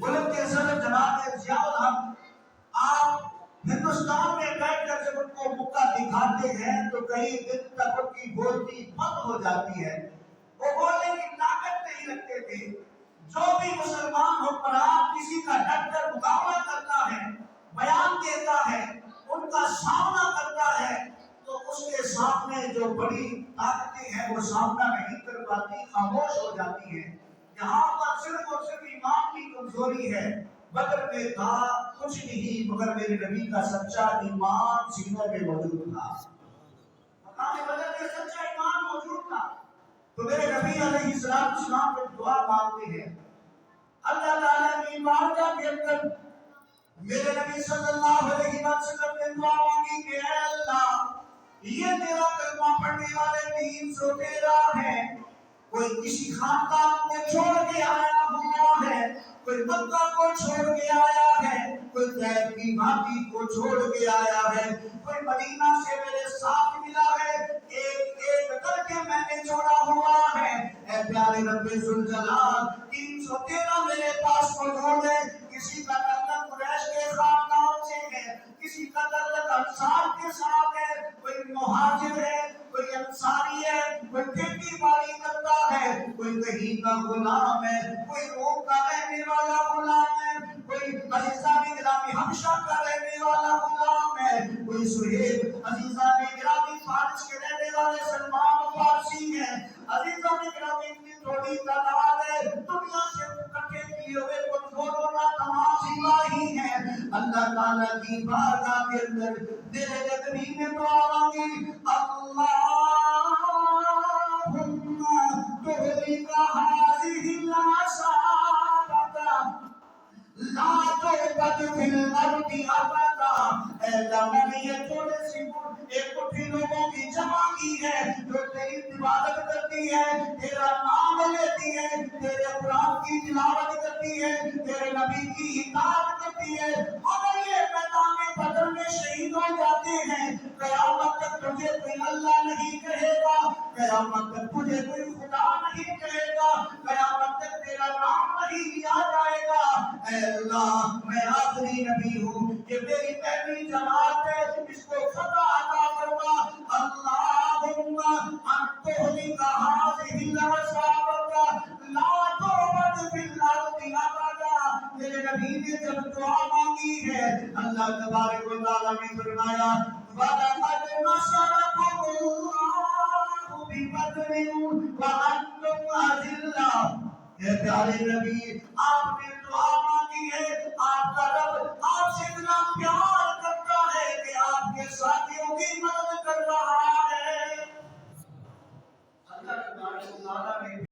ملک کے صدر جناب ضیاء الحق، آپ ہندوستان میں بیٹھ کر جب ان کو مکہ دکھاتے ہیں تو کئی دن تک ان کی بولتی بند ہو جاتی ہے، وہ بولنے کی طاقت نہیں رکھتے تھے۔ جو بھی مسلمان حکمران کسی کا ڈٹ کر مقابلہ کرتا ہے، بیان دیتا ہے، ان کا سامنا کرتا ہے، تو اس کے سامنے جو بڑی طاقتیں ہیں وہ سامنا نہیں کر پاتی، خاموش ہو جاتی ہیں۔ یہاں پر صرف اور صرف ایمان کی کمزوری ہے۔ بدر میں تھا کچھ نہیں مگر میرے نبی کا سچا ایمان سینوں میں موجود تھا۔ مقام بدر میں سچا ایمان موجود تھا تو میرے نبی علیہ السلام کو دعا مانگتے ہیں۔ اللہ تعالیٰ کی بارگاہ کے اندر میرے نبی صلی اللہ علیہ وسلم نے دعا مانگی کہ اے اللہ، یہ تیرا کلمہ پڑھنے والے 313 ہیں، کوئی کسی خاندان کو چھوڑ کے آیا ہوا ہے، کوئی مکہ کو چھوڑ کے آیا ہے، کوئی طیب کی وادی کو چھوڑ کے آیا ہے، کوئی مدینہ سے میرے ساتھ ملا ہے، ایک ایک کر کے میں نے چھوڑا ہوا ہے۔ اے پیارے رب ذوالجلال، 313 میرے پاس موجود ہے۔ کسی کا تعلق قریش کے خاندان سے ہے، کسی کا تعلق انصار کے ساتھ ہے، کوئی مہاجر ہے، کوئی انصاری ہے، کوئی کھیتی باڑی کرتا ہے، کوئی کہیں کا غلام ہے، کوئی روم کا رہنے والا غلام ہے، کوئی عزیزان گرامی حبشہ کا رہنے والا غلام ہے، کوئی سہیب عزیزان گرامی فارس کے رہنے والے سلمان فارسی ہیں۔ عزیزان گرامی اتنی تھوڑی تعداد ہے، دنیا سے اکٹھے کیے ہوئے کچھ کروڑا تمام سپاہی ہیں۔ اللہ تعالیٰ کی بارگاہ کے اندر میرے نبی نے دعا مانگی، اللہم تہلک ہذہ العصابۃ لا تعبد فی الارض ابدا۔ اے اللہ، میں نے یہ تھوڑے سی ایک مٹھی لوگوں کی جمع کی ہے جو تیری عبادت کرتی ہے، تیرا نام لیتی ہے، تیرے قرآن کی تلاوت کرتی ہے، تیرے نبی کی اطاعت کرتی ہے۔ اگر یہ میدان بدر میں شہید ہو جاتے ہیں، قیامت تک تجھے کوئی اللہ نہیں کہے گا، قیامت تک تجھے کوئی خدا نہیں کہے گا، قیامت تک تیرا نام نہیں لیا جائے گا۔ اے اللہ، میں آخری نبی ہوں، یہ میری پہلی جماعت ہے، اس کو فتح عطا فرما۔ اللہم ان تہلک ہذہ العصابۃ لا تعبد فی الارض ابدا۔ میرے نبی نے جب دعا مانگی ہے، اللہ تبارک و تعالیٰ نے فرمایا وَلَقَدْ نَصَرَكُمُ اللَّهُ بِبَدْرٍ وَأَنْتُمْ أَذِلَّةٌ۔ اے پیارے نبی، آپ نے